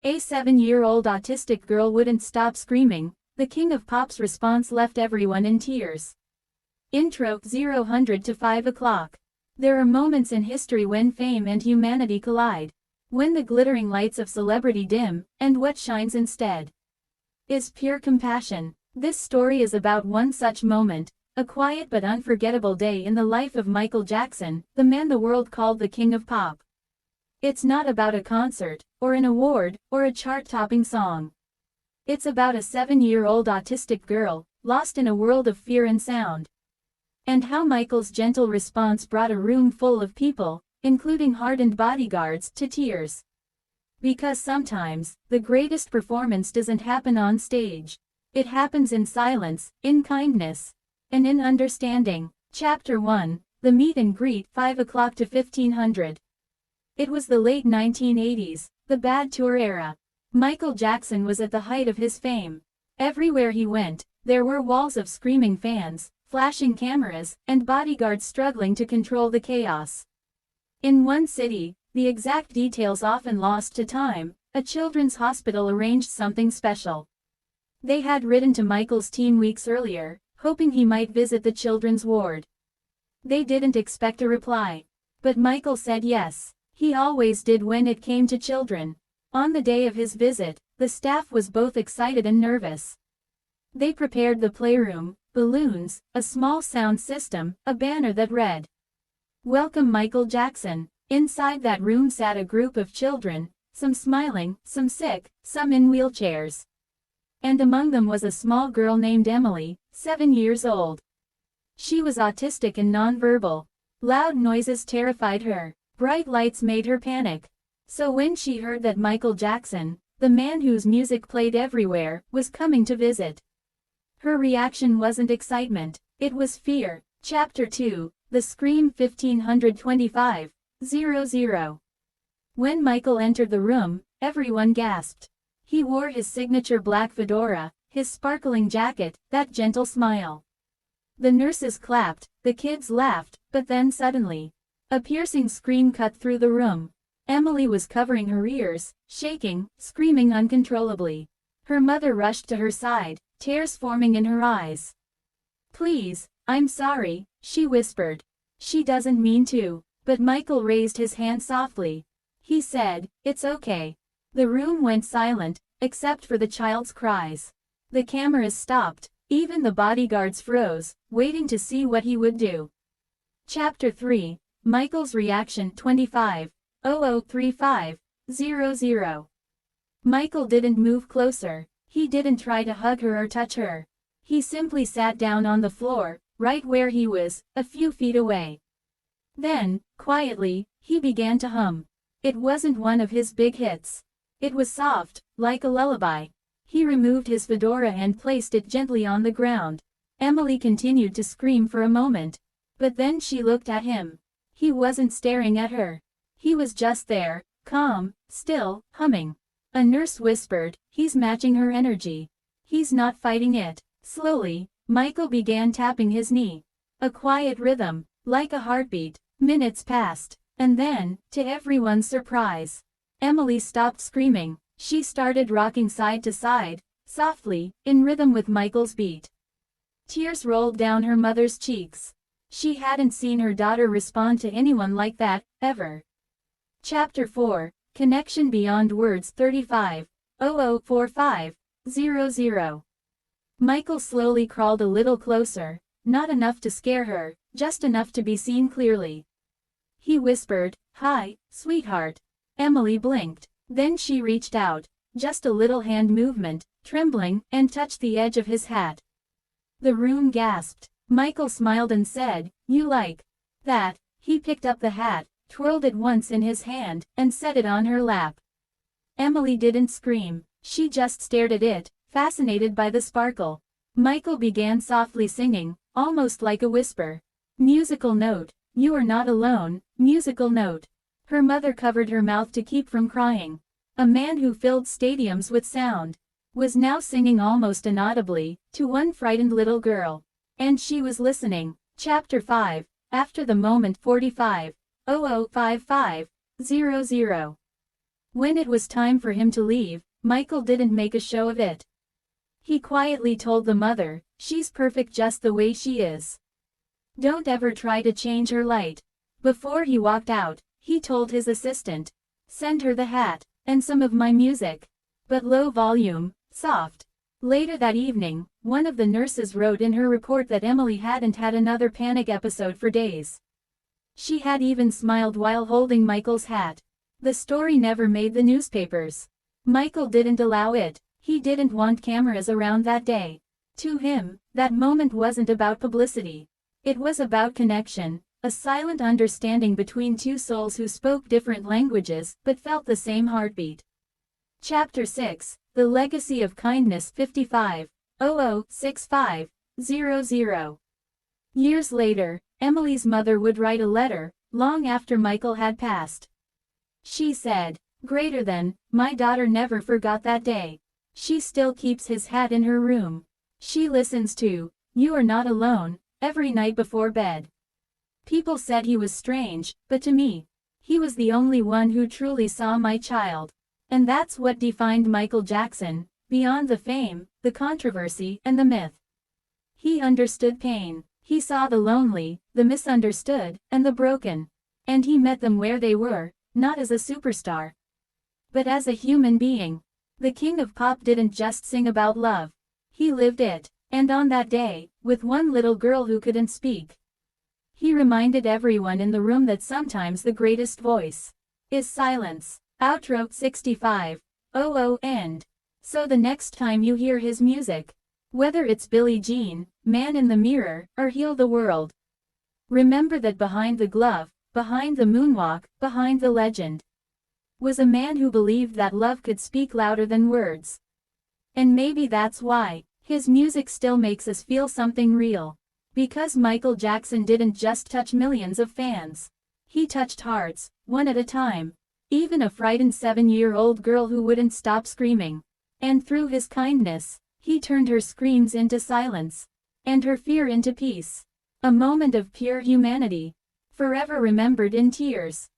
A 7-year-old autistic girl wouldn't stop screaming. The King of Pop's response left everyone in tears. Intro 0 to 5 o'clock. There are moments in history when fame and humanity collide. When the glittering lights of celebrity dim, and what shines instead is pure compassion. This story is about one such moment, a quiet but unforgettable day in the life of Michael Jackson, the man the world called the King of Pop. It's not about a concert, or an award, or a chart-topping song. It's about a 7-year-old autistic girl, lost in a world of fear and sound. And how Michael's gentle response brought a room full of people, including hardened bodyguards, to tears. Because sometimes, the greatest performance doesn't happen on stage. It happens in silence, in kindness, and in understanding. Chapter 1, The Meet and Greet, 5 o'clock to 1500. It was the late 1980s, the bad tour era. Michael Jackson was at the height of his fame. Everywhere he went, there were walls of screaming fans, flashing cameras, and bodyguards struggling to control the chaos. In one city, the exact details often lost to time, a children's hospital arranged something special. They had written to Michael's team weeks earlier, hoping he might visit the children's ward. They didn't expect a reply. But Michael said yes. He always did when it came to children. On the day of his visit, the staff was both excited and nervous. They prepared the playroom, balloons, a small sound system, a banner that read, "Welcome Michael Jackson." Inside that room sat a group of children, some smiling, some sick, some in wheelchairs. And among them was a small girl named Emily, 7 years old. She was autistic and nonverbal. Loud noises terrified her. Bright lights made her panic. So when she heard that Michael Jackson, the man whose music played everywhere, was coming to visit, her reaction wasn't excitement, it was fear. Chapter 2, The Scream 1525-00. When Michael entered the room, everyone gasped. He wore his signature black fedora, his sparkling jacket, that gentle smile. The nurses clapped, the kids laughed, but then suddenly, a piercing scream cut through the room. Emily was covering her ears, shaking, screaming uncontrollably. Her mother rushed to her side, tears forming in her eyes. "Please, I'm sorry," she whispered. "She doesn't mean to." But Michael raised his hand softly. He said, "It's okay." The room went silent, except for the child's cries. The cameras stopped. Even the bodyguards froze, waiting to see what he would do. Chapter 3, Michael's Reaction 25-0035-00. Michael didn't move closer. He didn't try to hug her or touch her. He simply sat down on the floor, right where he was, a few feet away. Then, quietly, he began to hum. It wasn't one of his big hits. It was soft, like a lullaby. He removed his fedora and placed it gently on the ground. Emily continued to scream for a moment. But then she looked at him. He wasn't staring at her. He was just there, calm, still, humming. A nurse whispered, "He's matching her energy. He's not fighting it." Slowly, Michael began tapping his knee. A quiet rhythm, like a heartbeat. Minutes passed. And then, to everyone's surprise, Emily stopped screaming. She started rocking side to side, softly, in rhythm with Michael's beat. Tears rolled down her mother's cheeks. She hadn't seen her daughter respond to anyone like that, ever. Chapter 4, Connection Beyond Words 35-0045-00. Michael slowly crawled a little closer, not enough to scare her, just enough to be seen clearly. He whispered, "Hi, sweetheart." Emily blinked. Then she reached out, just a little hand movement, trembling, and touched the edge of his hat. The room gasped. Michael smiled and said, "You like that?" He picked up the hat, twirled it once in his hand, and set it on her lap. Emily didn't scream. She just stared at it, fascinated by the sparkle. Michael began softly singing, almost like a whisper. Musical note. "You are not alone." Musical note. Her mother covered her mouth to keep from crying. A man who filled stadiums with sound was now singing almost inaudibly to one frightened little girl. And she was listening. Chapter 5, After the Moment 45-0055-00. When it was time for him to leave, Michael didn't make a show of it. He quietly told the mother, "She's perfect just the way she is. Don't ever try to change her light." Before he walked out, he told his assistant, "Send her the hat, and some of my music. But low volume, soft." Later that evening, one of the nurses wrote in her report that Emily hadn't had another panic episode for days. She had even smiled while holding Michael's hat. The story never made the newspapers. Michael didn't allow it. He didn't want cameras around that day. To him, that moment wasn't about publicity. It was about connection, a silent understanding between two souls who spoke different languages but felt the same heartbeat. Chapter 6, The Legacy of Kindness 55-00-65-00. Years later, Emily's mother would write a letter, long after Michael had passed. She said, "Greater than, my daughter never forgot that day. She still keeps his hat in her room. She listens to, 'You Are Not Alone,' every night before bed." People said he was strange, but to me, he was the only one who truly saw my child. And that's what defined Michael Jackson, beyond the fame, the controversy, and the myth. He understood pain. He saw the lonely, the misunderstood, and the broken. And he met them where they were, not as a superstar, but as a human being. The King of Pop didn't just sing about love. He lived it. And on that day, with one little girl who couldn't speak, he reminded everyone in the room that sometimes the greatest voice is silence. Outro 65:00 End. So the next time you hear his music, whether it's Billie Jean, Man in the Mirror, or Heal the World, remember that behind the glove, behind the moonwalk, behind the legend, was a man who believed that love could speak louder than words. And maybe that's why his music still makes us feel something real. Because Michael Jackson didn't just touch millions of fans. He touched hearts, one at a time. Even a frightened 7-year-old girl who wouldn't stop screaming. And through his kindness, he turned her screams into silence. And her fear into peace. A moment of pure humanity. Forever remembered in tears.